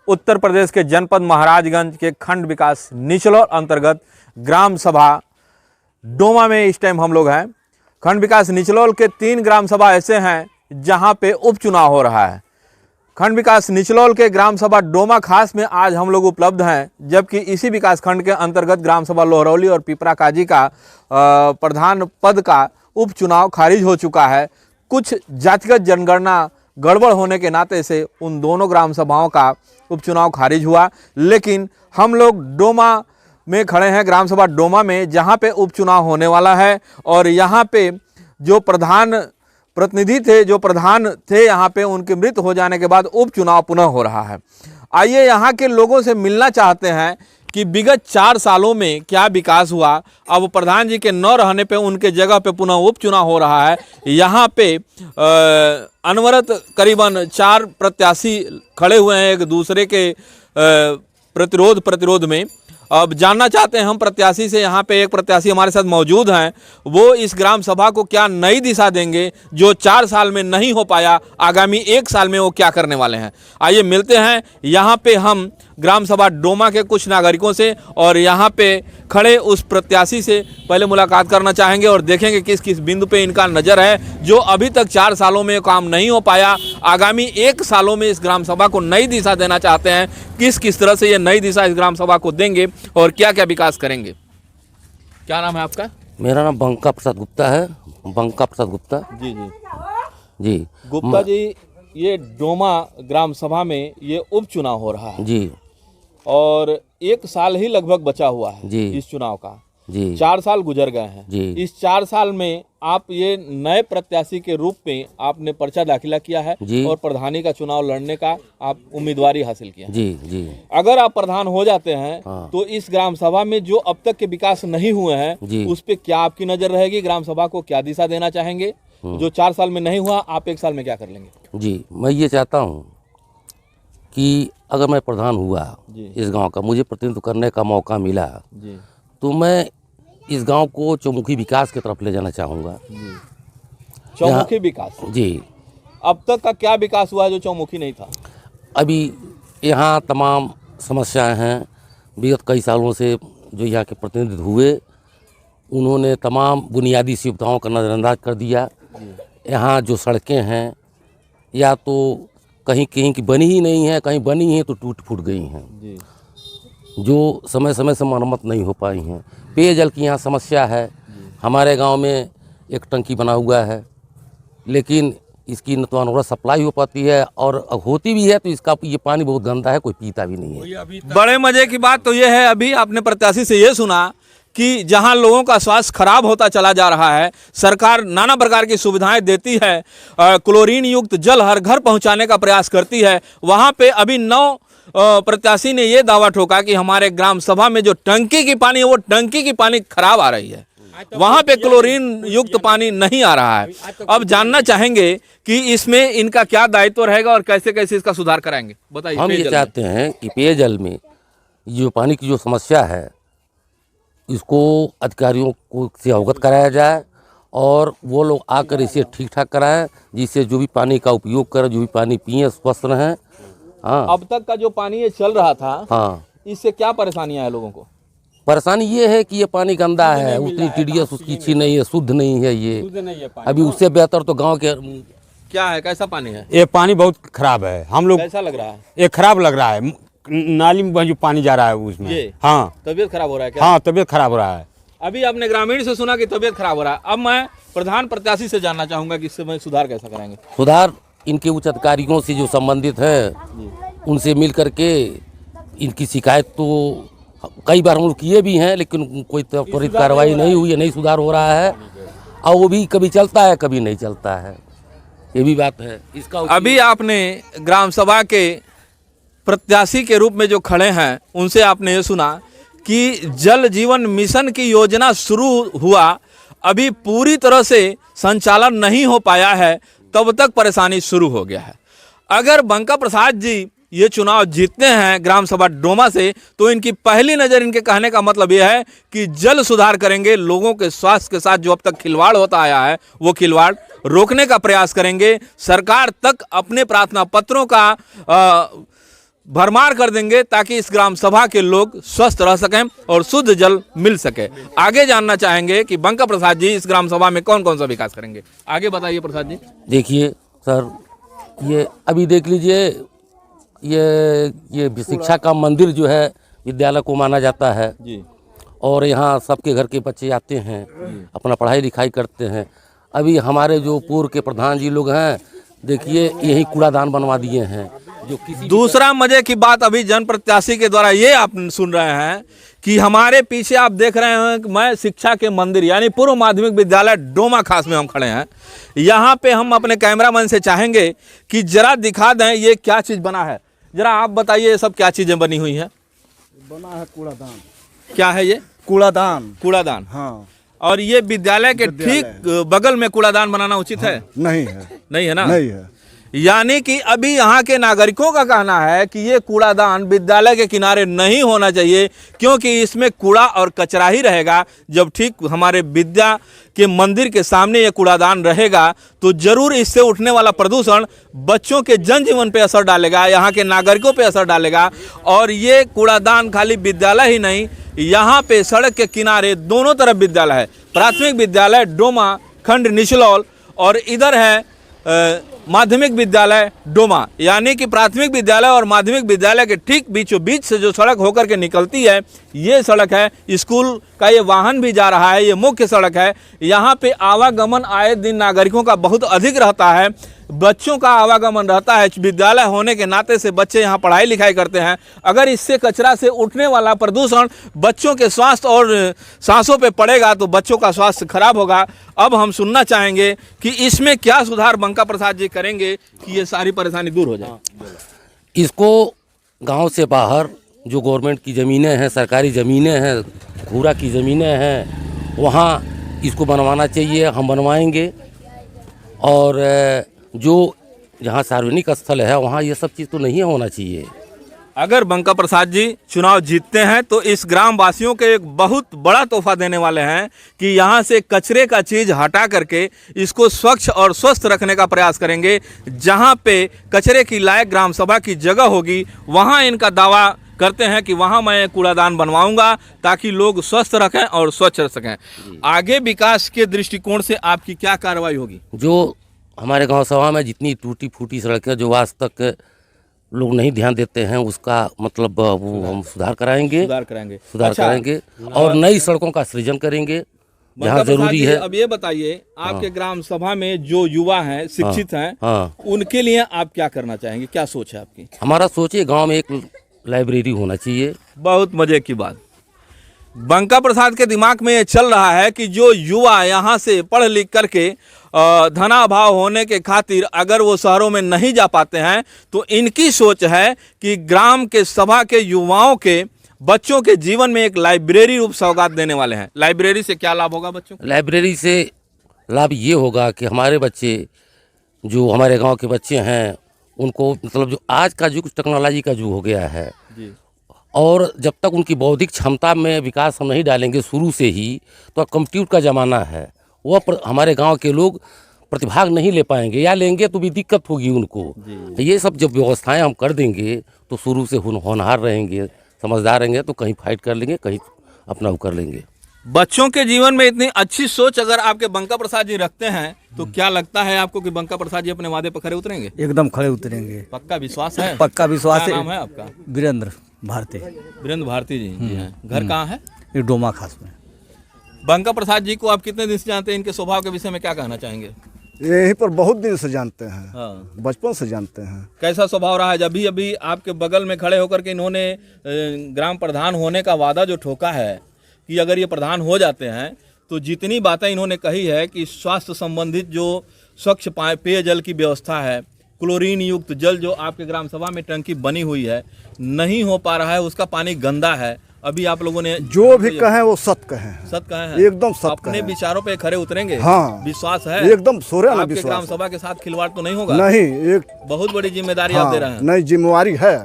उत्तर प्रदेश के जनपद महाराजगंज के खंड विकास निचलौर अंतर्गत ग्राम सभा डोमा में इस टाइम हम लोग हैं। खंड विकास निचलौर के 3 ग्राम सभा ऐसे हैं जहां पे उपचुनाव हो रहा है। खंड विकास निचलौर के ग्राम सभा डोमा खास में आज हम लोग उपलब्ध हैं, जबकि इसी विकास खंड के अंतर्गत ग्राम सभा लोहरौली और पिपरा काजी का प्रधान पद का उपचुनाव खारिज हो चुका है। कुछ जातिगत जनगणना गड़बड़ होने के नाते से उन दोनों ग्राम सभाओं का उपचुनाव खारिज हुआ, लेकिन हम लोग डोमा में खड़े हैं, ग्राम सभा डोमा में, जहां पे उपचुनाव होने वाला है। और यहां पे जो प्रधान प्रतिनिधि थे, जो प्रधान थे यहाँ पे, उनके मृत हो जाने के बाद उपचुनाव पुनः हो रहा है। आइए यहाँ के लोगों से मिलना चाहते हैं कि विगत 4 सालों में क्या विकास हुआ। अब प्रधान जी के न रहने पे उनके जगह पे पुनः उपचुनाव हो रहा है। यहाँ पे अनवरत करीबन 4 प्रत्याशी खड़े हुए हैं एक दूसरे के प्रतिरोध में। अब जानना चाहते हैं हम प्रत्याशी से, यहाँ पे एक प्रत्याशी हमारे साथ मौजूद हैं, वो इस ग्राम सभा को क्या नई दिशा देंगे जो 4 साल में नहीं हो पाया, आगामी 1 साल में वो क्या करने वाले हैं। आइए मिलते हैं यहाँ पे हम ग्राम सभा डोमा के कुछ नागरिकों से, और यहाँ पे खड़े उस प्रत्याशी से पहले मुलाकात करना चाहेंगे और देखेंगे किस किस बिंदु पे इनका नज़र है जो अभी तक 4 सालों में काम नहीं हो पाया, आगामी 1 सालों में इस ग्राम सभा को नई दिशा देना चाहते हैं, किस किस तरह से ये नई दिशा इस ग्राम सभा को देंगे और क्या क्या विकास करेंगे। क्या नाम है आपका? मेरा नाम बंका प्रसाद गुप्ता है। बंका प्रसाद गुप्ता जी जी जी। गुप्ता जी, ये डोमा ग्राम सभा में ये उपचुनाव हो रहा है जी, और 1 साल ही लगभग बचा हुआ है जी इस चुनाव का जी। 4 साल गुजर गए हैं जी। इस 4 साल में आप ये नए प्रत्याशी के रूप में आपने पर्चा दाखिला किया है जी। और प्रधानी का चुनाव लड़ने का आप उम्मीदवारी हासिल किया है। जी जी। अगर आप प्रधान हो जाते हैं हाँ। तो इस ग्राम सभा में जो अब तक के विकास नहीं हुए हैं जी। उस पे क्या आपकी नजर रहेगी? ग्राम सभा को क्या दिशा देना चाहेंगे? जो 4 साल में नहीं हुआ, आप 1 साल में क्या कर लेंगे? जी, मैं ये चाहता हूँ कि अगर मैं प्रधान हुआ इस गांव का, मुझे प्रतिनिधित्व करने का मौका मिला जी। तो मैं इस गांव को चौमुखी विकास की तरफ ले जाना चाहूँगा। चौमुखी विकास जी। अब तक का क्या विकास हुआ है जो चौमुखी नहीं था? अभी यहाँ तमाम समस्याएं हैं। विगत कई सालों से जो यहाँ के प्रतिनिधि हुए, उन्होंने तमाम बुनियादी सुविधाओं का नज़रअंदाज कर दिया। यहाँ जो सड़कें हैं या तो कहीं कहीं की बनी ही नहीं है, कहीं बनी हैं तो टूट फूट गई हैं जी। जो समय समय से मरम्मत नहीं हो पाई हैं। पेयजल की यहाँ समस्या है। हमारे गांव में एक टंकी बना हुआ है, लेकिन इसकी न तो अनवरत सप्लाई हो पाती है, और होती भी है तो इसका ये पानी बहुत गंदा है, कोई पीता भी नहीं है। बड़े मजे की बात तो ये है, अभी आपने प्रत्याशी से ये सुना कि जहां लोगों का स्वास्थ्य खराब होता चला जा रहा है, सरकार नाना प्रकार की सुविधाएं देती है, क्लोरीन युक्त जल हर घर पहुंचाने का प्रयास करती है, वहां पे अभी 9 प्रत्याशी ने ये दावा ठोका कि हमारे ग्राम सभा में जो टंकी की पानी है वो टंकी की पानी खराब आ रही है, वहां पे क्लोरीन युक्त पानी नहीं आ रहा है। अब जानना चाहेंगे कि इसमें इनका क्या दायित्व रहेगा और कैसे कैसे इसका सुधार कराएंगे, बताइए। हम ये चाहते हैं कि पेयजल में जो पानी की जो समस्या है, इसको अधिकारियों को से अवगत कराया जाए और वो लोग आकर इसे ठीक ठाक कराएं, जिससे जो भी पानी का उपयोग करें, जो भी पानी पिए, स्वस्थ रहें। हाँ। अब तक का जो पानी ये चल रहा था, हाँ, इससे क्या परेशानियां है लोगों को? परेशानी ये है कि ये पानी गंदा है, उतनी टीडीएस उसकी अच्छी नहीं है, शुद्ध नहीं है ये। अभी उससे बेहतर तो गांव के क्या है, कैसा पानी है? ये पानी बहुत खराब है। हम लोग कैसा लग रहा है? ये खराब लग रहा है। नाली में जो पानी जा रहा है उसमें, हाँ, तबीयत खराब हो रहा है क्या? हाँ, तबीयत खराब हो रहा है। अभी आपने ग्रामीण से सुना कि तबीयत खराब हो रहा है, अब मैं प्रधान प्रत्याशी से जानना चाहूंगा कि इससे सुधार कैसा कराएंगे। सुधार इनके उच्च अधिकारियों से जो संबंधित है उनसे मिल करके इनकी शिकायत तो कई बार हम लोग किए भी हैं, लेकिन कोई त्वरित कार्रवाई नहीं हुई है, नहीं सुधार हो रहा है, और वो भी कभी चलता है कभी नहीं चलता है, ये भी बात है इसका। अभी आपने ग्राम सभा के प्रत्याशी के रूप में जो खड़े हैं उनसे आपने ये सुना कि जल जीवन मिशन की योजना शुरू हुआ, अभी पूरी तरह से संचालन नहीं हो पाया है, तब तक परेशानी शुरू हो गया है। अगर बंका प्रसाद जी ये चुनाव जीतते हैं ग्राम सभा डोमा से, तो इनकी पहली नज़र, इनके कहने का मतलब यह है कि जल सुधार करेंगे, लोगों के स्वास्थ्य के साथ जो अब तक खिलवाड़ होता आया है वो खिलवाड़ रोकने का प्रयास करेंगे। सरकार तक अपने प्रार्थना पत्रों का भरमार कर देंगे ताकि इस ग्राम सभा के लोग स्वस्थ रह सकें और शुद्ध जल मिल सके। आगे जानना चाहेंगे कि बंका प्रसाद जी इस ग्राम सभा में कौन कौन सा विकास करेंगे। आगे बताइए प्रसाद जी। देखिए सर, ये अभी देख लीजिए, ये शिक्षा का मंदिर जो है विद्यालय को माना जाता है जी। और यहाँ सबके घर के बच्चे आते हैं, अपना पढ़ाई लिखाई करते हैं। अभी हमारे जो पूर्व के प्रधान जी लोग हैं, देखिए यही कूड़ादान बनवा दिए हैं। जो किसी दूसरा मजे की बात अभी जन प्रत्याशी के द्वारा ये आप सुन रहे हैं कि हमारे पीछे आप देख रहे हैं कि मैं शिक्षा के मंदिर यानी पूर्व माध्यमिक विद्यालय डोमा खास में हम खड़े हैं। यहाँ पे हम अपने कैमरामैन से चाहेंगे कि जरा दिखा दें ये क्या चीज़ बना है। जरा आप बताइए ये सब क्या चीज़ें बनी हुई हैं। बना है कूड़ादान। क्या है ये? कूड़ादान। कूड़ादान। हाँ। और ये विद्यालय के ठीक बगल में कूड़ादान बनाना उचित है? नहीं है। नहीं है ना? नहीं है। यानी कि अभी यहाँ के नागरिकों का कहना है कि ये कूड़ादान विद्यालय के किनारे नहीं होना चाहिए, क्योंकि इसमें कूड़ा और कचरा ही रहेगा। जब ठीक हमारे विद्या के मंदिर के सामने ये कूड़ादान रहेगा तो जरूर इससे उठने वाला प्रदूषण बच्चों के जनजीवन पे असर डालेगा, यहाँ के नागरिकों पे असर डालेगा। और ये कूड़ादान खाली विद्यालय ही नहीं, यहाँ पे सड़क के किनारे दोनों तरफ विद्यालय है। प्राथमिक विद्यालय डोमा खंड निचलौल और इधर है माध्यमिक विद्यालय डोमा। यानी कि प्राथमिक विद्यालय और माध्यमिक विद्यालय के ठीक बीचों बीच से जो सड़क होकर के निकलती है ये सड़क है। स्कूल का ये वाहन भी जा रहा है, ये मुख्य सड़क है। यहाँ पे आवागमन आए दिन नागरिकों का बहुत अधिक रहता है, बच्चों का आवागमन रहता है। विद्यालय होने के नाते से बच्चे यहाँ पढ़ाई लिखाई करते हैं। अगर इससे कचरा से उठने वाला प्रदूषण बच्चों के स्वास्थ्य और सांसों पे पड़ेगा तो बच्चों का स्वास्थ्य खराब होगा। अब हम सुनना चाहेंगे कि इसमें क्या सुधार बंका प्रसाद जी करेंगे कि ये सारी परेशानी दूर हो जाए। इसको गांव से बाहर जो गवर्नमेंट की ज़मीनें हैं, सरकारी ज़मीनें हैं, घूरा की ज़मीनें हैं, वहाँ इसको बनवाना चाहिए। हम बनवाएंगे। और जो जहाँ सार्वजनिक स्थल है वहाँ ये सब चीज़ तो नहीं होना चाहिए। अगर बंका प्रसाद जी चुनाव जीतते हैं तो इस ग्राम वासियों के एक बहुत बड़ा तोहफा देने वाले हैं कि यहाँ से कचरे का चीज़ हटा करके इसको स्वच्छ और स्वस्थ रखने का प्रयास करेंगे। जहाँ पे कचरे की लायक ग्राम सभा की जगह होगी वहाँ इनका दावा करते हैं कि वहाँ मैं कूड़ादान बनवाऊंगा ताकि लोग स्वस्थ रखें और स्वच्छ रह सकें। आगे विकास के दृष्टिकोण से आपकी क्या कार्रवाई होगी? जो हमारे गांव सभा में जितनी टूटी फूटी सड़कें जो आज तक लोग नहीं ध्यान देते हैं उसका मतलब वो हम सुधार कराएंगे। कराएंगे और नई सड़कों का सृजन करेंगे जहाँ जरूरी है। अब ये बताइए आपके ग्राम सभा में जो युवा हैं, शिक्षित हैं, उनके लिए आप क्या करना चाहेंगे? क्या सोच है आपकी? हमारा सोच है गाँव में एक लाइब्रेरी होना चाहिए। बहुत मजे की बात। बंका प्रसाद के दिमाग में ये चल रहा है कि जो युवा यहाँ से पढ़ लिख करके धनाभाव होने के खातिर अगर वो शहरों में नहीं जा पाते हैं तो इनकी सोच है कि ग्राम के सभा के युवाओं के बच्चों के जीवन में एक लाइब्रेरी रूप सौगात देने वाले हैं। लाइब्रेरी से क्या लाभ होगा बच्चों को? लाइब्रेरी से लाभ ये होगा कि हमारे बच्चे जो हमारे गांव के बच्चे हैं उनको मतलब जो आज का युग टेक्नोलॉजी का युग हो गया है जी। और जब तक उनकी बौद्धिक क्षमता में विकास हम नहीं डालेंगे शुरू से ही तो कंप्यूटर का ज़माना है, वह हमारे गांव के लोग प्रतिभाग नहीं ले पाएंगे या लेंगे तो भी दिक्कत होगी उनको। तो ये सब जब व्यवस्थाएं हम कर देंगे तो शुरू से होनहार रहेंगे, समझदार रहेंगे तो कहीं फाइट कर लेंगे, कहीं अपना वो कर लेंगे। बच्चों के जीवन में इतनी अच्छी सोच अगर आपके बंका प्रसाद जी रखते हैं तो क्या लगता है आपको कि बंका प्रसाद जी अपने वादे पर खरे उतरेंगे? एकदम खड़े उतरेंगे। पक्का विश्वास है? पक्का विश्वास है। क्या नाम है आपका? वीरेंद्र भारती। वीरेंद्र भारती जी हैं। घर कहाँ है? ये डोमा खास में। बंका प्रसाद जी को आप कितने दिन से जानते हैं? इनके स्वभाव के विषय में क्या कहना चाहेंगे? यहीं पर बहुत दिन से जानते हैं। हाँ। बचपन से जानते हैं। कैसा स्वभाव रहा है? जब भी अभी आपके बगल में खड़े होकर के इन्होंने ग्राम प्रधान होने का वादा जो ठोका है कि अगर ये प्रधान हो जाते हैं तो जितनी बातें इन्होंने कही है कि स्वास्थ्य संबंधित जो स्वच्छ पेयजल की व्यवस्था है, क्लोरीन युक्त जल जो आपके ग्राम सभा में टंकी बनी हुई है नहीं हो पा रहा है, उसका पानी गंदा है। अभी आप लोगों ने जो भी कहे वो सत कहे हैं। सत कहे हैं? एकदम सत अपने कहे। विचारों पे खरे उतरेंगे? हाँ। विश्वास है? एकदम सोरे ना आपके विश्वास। ग्राम सभा के साथ खिलवाड़ तो नहीं होगा? नहीं, एक बहुत बड़ी जिम्मेदारी आप दे रहे हैं। नहीं, जिम्मेवारी है।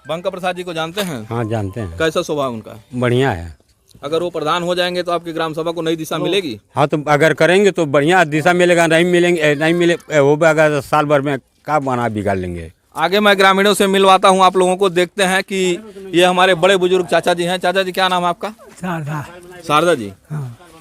बंका प्रसाद जी को जानते हैं? हाँ जानते हैं। कैसा स्वभाव उनका? बढ़िया है। अगर वो प्रधान हो जाएंगे तो आपकी ग्राम सभा को नई दिशा मिलेगी? हाँ तो अगर करेंगे तो बढ़िया दिशा मिलेगा, नहीं मिलेंगे नहीं मिले वो भी अगर साल भर में का बना बिगाड़ लेंगे। आगे मैं ग्रामीणों से मिलवाता हूँ आप लोगों को। देखते हैं कि ये हमारे बड़े बुजुर्ग चाचा जी हैं। चाचा जी क्या नाम है आपका? शारदा। शारदा जी,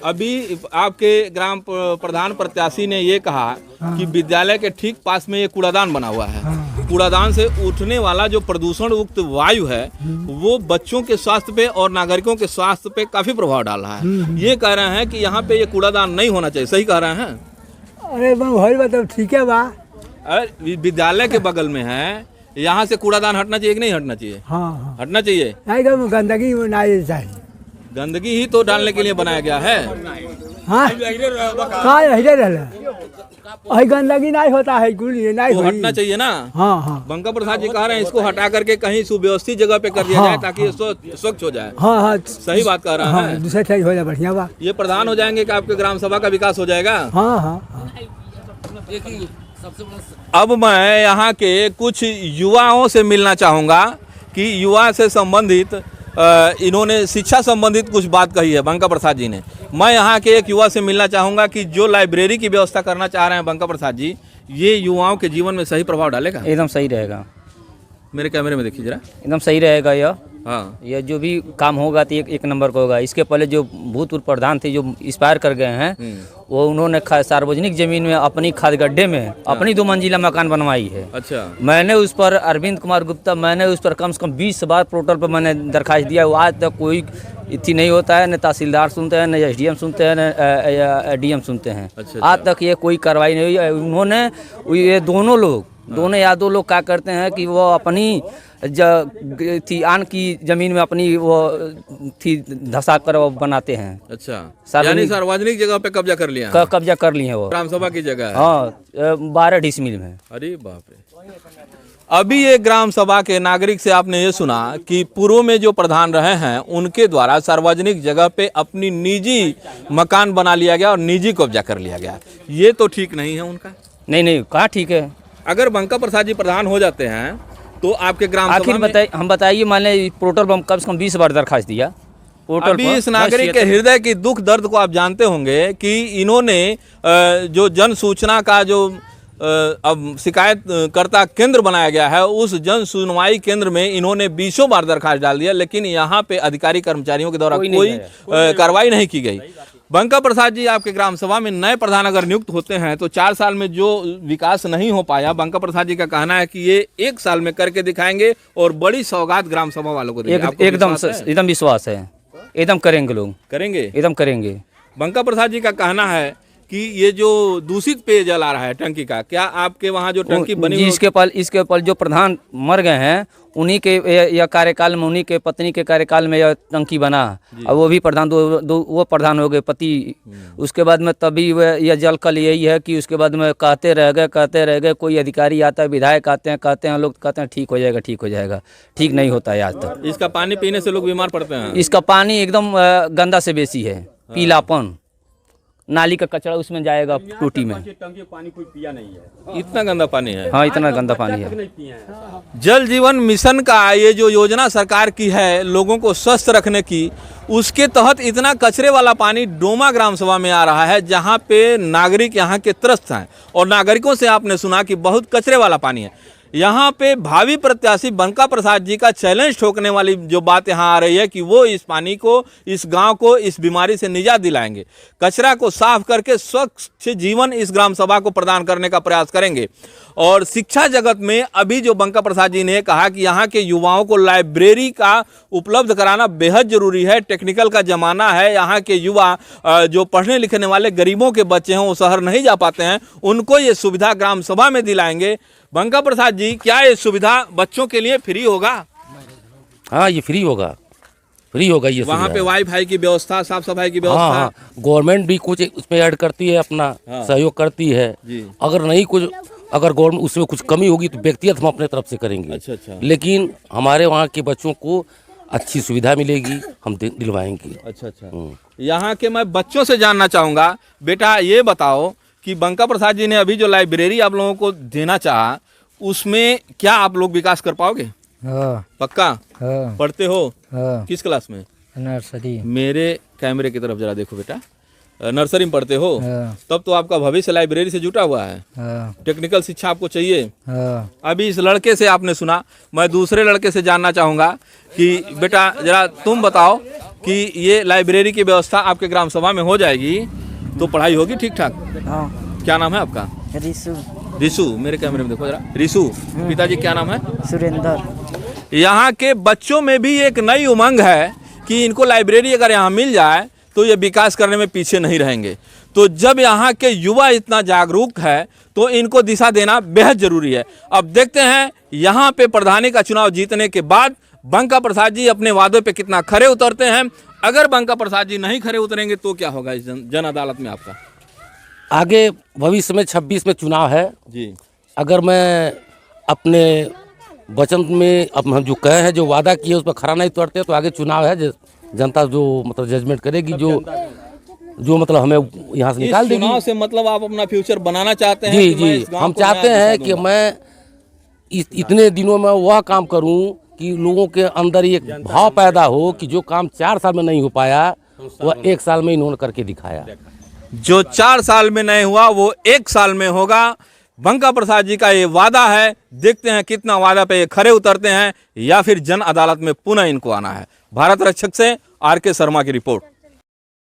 अभी आपके ग्राम प्रधान प्रत्याशी ने ये कहा कि विद्यालय के ठीक पास में ये कूड़ादान बना हुआ है। कूड़ादान से उठने वाला जो प्रदूषण युक्त वायु है वो बच्चों के स्वास्थ्य पे और नागरिकों के स्वास्थ्य पे काफी प्रभाव डाल रहा है। ये कह रहे हैं कि यहाँ पे ये कूड़ादान नहीं होना चाहिए, सही कह रहे हैं? अरे भाई बताओ ठीक है बा। अरे विद्यालय के बगल में है, यहाँ से कूड़ादान हटना चाहिए कि नहीं हटना चाहिए? हाँ हटना चाहिए। नहीं गंदगी नहीं चाहिए। गंदगी ही तो डालने के लिए बनाया गया है। हाँ कहाँ हिले रहला गंदगी नहीं होता है नहीं वो हटना चाहिए ना। हाँ हाँ बंका प्रसाद जी कह रहे हैं इसको हटा करके कहीं सुव्यवस्थित जगह पे कर दिया जाए ताकि ये स्वच्छ हो जाए। हाँ हाँ सही बात कह रहा है। दूसरे सही हो जाए बढ़िया बा। ये प्रधान हो जाएंगे कि आपके ग्राम सभा का विकास हो जाएगा। हाँ हाँ अब मैं यहाँ के कुछ युवाओं से मिलना चाहूँगा कि युवा से संबंधित इन्होंने शिक्षा संबंधित कुछ बात कही है बंका प्रसाद जी ने। मैं यहाँ के एक युवा से मिलना चाहूँगा कि जो लाइब्रेरी की व्यवस्था करना चाह रहे हैं बंका प्रसाद जी, ये युवाओं के जीवन में सही प्रभाव डालेगा? एकदम सही रहेगा। मेरे कैमरे में देखिए जरा। एकदम सही रहेगा यह। हाँ, यह जो भी काम होगा तो एक नंबर का होगा। इसके पहले जो भूतपूर्व प्रधान थे जो एक्सपायर कर गए हैं वो उन्होंने सार्वजनिक जमीन में अपनी खाद गड्ढे में अपनी 2 मंजिला मकान बनवाई है। अच्छा। मैंने उस पर अरविंद कुमार गुप्ता मैंने उस पर कम से कम 20 बार पोर्टल पर मैंने दरखास्त दिया। वो आज तक कोई इतनी नहीं होता है, न तहसीलदार सुनते हैं, न एसडीएम सुनते हैं, न डीएम सुनते हैं। आज तक ये कोई कार्रवाई नहीं हुई। उन्होंने ये दोनों यादव लोग क्या करते हैं कि वो अपनी थी आन की जमीन में अपनी वो थी धसा कर वो बनाते हैं। अच्छा, यानी सार्वजनिक जगह पे कब्जा कर लिया है। कब्जा कर लिए हैं वो। ग्राम सभा की जगह है। हाँ 12 डिसमिल में। अरे बाप रे। अभी ये ग्राम सभा के नागरिक से आपने ये सुना कि पूर्व में जो प्रधान रहे हैं उनके द्वारा सार्वजनिक जगह पे अपनी निजी मकान बना लिया गया और निजी कब्जा कर लिया गया। ये तो ठीक नहीं है उनका। नहीं कहाँ ठीक है। अगर बंका प्रसाद जी प्रधान हो जाते हैं तो आपके ग्राम आखिर हम बताइए, मान लें पोर्टल पर कम से कम 20 बार दरखास्त दिया पोर्टल अभी पर। इस नागरिक के हृदय की दुख दर्द को आप जानते होंगे कि इन्होंने जो जन सूचना का जो अब शिकायत कर्ता केंद्र बनाया गया है उस जन सुनवाई केंद्र में इन्होंने 20 बार दरखास्त डाल दिया, लेकिन यहाँ पे अधिकारी कर्मचारियों के द्वारा कोई कार्रवाई नहीं की गई। बंका प्रसाद जी आपके ग्राम सभा में नए प्रधान अगर नियुक्त होते हैं तो 4 साल में जो विकास नहीं हो पाया, बंका प्रसाद जी का कहना है कि ये 1 साल में करके दिखाएंगे और बड़ी सौगात ग्राम सभा वालों को देंगे। एकदम विश्वास है। एकदम करेंगे, लोग करेंगे, एकदम करेंगे। बंका प्रसाद जी का कहना है कि ये जो दूषित पेयजल आ रहा है टंकी का, क्या आपके वहाँ जो टंकी बनी इसके पल जो प्रधान मर गए हैं उन्हीं के यह कार्यकाल में, उन्हीं के पत्नी के कार्यकाल में यह टंकी बना और वो भी प्रधान वो प्रधान हो गए पति। उसके बाद में तभी यह जल कल यही है कि उसके बाद में कहते रह गए। कोई अधिकारी आता है, विधायक आते हैं, लोग कहते हैं ठीक हो जाएगा। ठीक नहीं होता है आज तक। इसका पानी पीने से लोग बीमार पड़ते हैं। इसका पानी एकदम गंदा से बेसी है। पीलापन, नाली का कचरा उसमें जाएगा टूटी में। टंकी पानी कोई पिया नहीं है। इतना गंदा पानी है। हाँ इतना गंदा पानी है। जल जीवन मिशन का ये जो योजना सरकार की है लोगों को स्वस्थ रखने की, उसके तहत इतना कचरे वाला पानी डोमा ग्राम सभा में आ रहा है जहाँ पे नागरिक यहाँ के त्रस्त हैं और नागरिकों से आपने सुना कि बहुत कचरे वाला पानी है। यहाँ पे भावी प्रत्याशी बंका प्रसाद जी का चैलेंज ठोकने वाली जो बात यहाँ आ रही है कि वो इस पानी को, इस गांव को इस बीमारी से निजात दिलाएंगे, कचरा को साफ करके स्वच्छ जीवन इस ग्राम सभा को प्रदान करने का प्रयास करेंगे। और शिक्षा जगत में अभी जो बंका प्रसाद जी ने कहा कि यहाँ के युवाओं को लाइब्रेरी का उपलब्ध कराना बेहद जरूरी है। टेक्निकल का ज़माना है, यहाँ के युवा जो पढ़ने लिखने वाले गरीबों के बच्चे हैं वो शहर नहीं जा पाते हैं, उनको ये सुविधा ग्राम सभा में दिलाएंगे। बंका प्रसाद जी, क्या ये सुविधा बच्चों के लिए फ्री होगा? हाँ ये फ्री होगा ये। वहाँ पे वाईफाई की व्यवस्था, साफ सफाई की व्यवस्था। हाँ, गवर्नमेंट भी कुछ उसमें ऐड करती है, अपना सहयोग करती है। अगर नहीं कुछ, अगर गवर्नमेंट उसमें कुछ कमी होगी तो व्यक्तिगत हम अपने तरफ से करेंगे। अच्छा। लेकिन हमारे वहाँ के बच्चों को अच्छी सुविधा मिलेगी, हम दिलवाएंगे। अच्छा। यहाँ के मैं बच्चों से जानना चाहूँगा, बेटा ये बताओ कि बंका प्रसाद जी ने अभी जो लाइब्रेरी आप लोगों को देना चाहा उसमें क्या आप लोग विकास कर पाओगे? हाँ। पक्का? हाँ। पढ़ते हो? हाँ। किस क्लास में? नर्सरी। मेरे कैमरे की तरफ जरा देखो बेटा, नर्सरी में पढ़ते हो? हाँ। तब तो आपका भविष्य लाइब्रेरी से जुटा हुआ है। हाँ, टेक्निकल शिक्षा आपको चाहिए। हाँ। अभी इस लड़के से आपने सुना, मैं दूसरे लड़के से जानना चाहूँगा कि बेटा जरा तुम बताओ कि ये लाइब्रेरी की व्यवस्था आपके ग्राम सभा में हो जाएगी तो पढ़ाई होगी ठीक ठाक? हाँ। क्या नाम है आपका? रिसु। रिसु, मेरे कैमरे में देखो जरा। रिसु, पिताजी क्या नाम है? सुरेंद्र। यहाँ के बच्चों में भी एक नई उमंग है कि इनको लाइब्रेरी अगर यहाँ मिल जाए तो ये विकास करने में पीछे नहीं रहेंगे। तो जब यहाँ के युवा इतना जागरूक है तो इनको दिशा देना बेहद जरूरी है। अब देखते हैं यहाँ पे प्रधानी का चुनाव जीतने के बाद बंका प्रसाद जी अपने वादों पे कितना खरे उतरते हैं। अगर बंका प्रसाद जी नहीं खरे उतरेंगे तो क्या होगा इस जन अदालत में आपका? आगे भविष्य में 26 में चुनाव है जी। अगर मैं अपने वचन में अब हम जो कहे हैं, जो वादा किए उस पर खरा नहीं उतरते तो आगे चुनाव है, जनता जो मतलब जजमेंट करेगी, जो मतलब हमें यहाँ से निकाल देगी। चुनाव से मतलब आप अपना फ्यूचर बनाना चाहते हैं? जी कि मैं जी, इस गांव हम को चाहते नया हैं दिशा कि दूंगा। मैं इतने दिनों में वह काम करूं कि लोगों के अंदर एक भाव पैदा हो कि जो काम 4 साल में नहीं हो पाया वह 1 साल में इन्होंने करके दिखाया। जो 4 साल में नहीं हुआ वो 1 साल में होगा। बंका प्रसाद जी का ये वादा है। देखते हैं कितना वादा पे ये खरे उतरते हैं या फिर जन अदालत में पुनः इनको आना है। भारत रक्षक से आर के शर्मा की रिपोर्ट।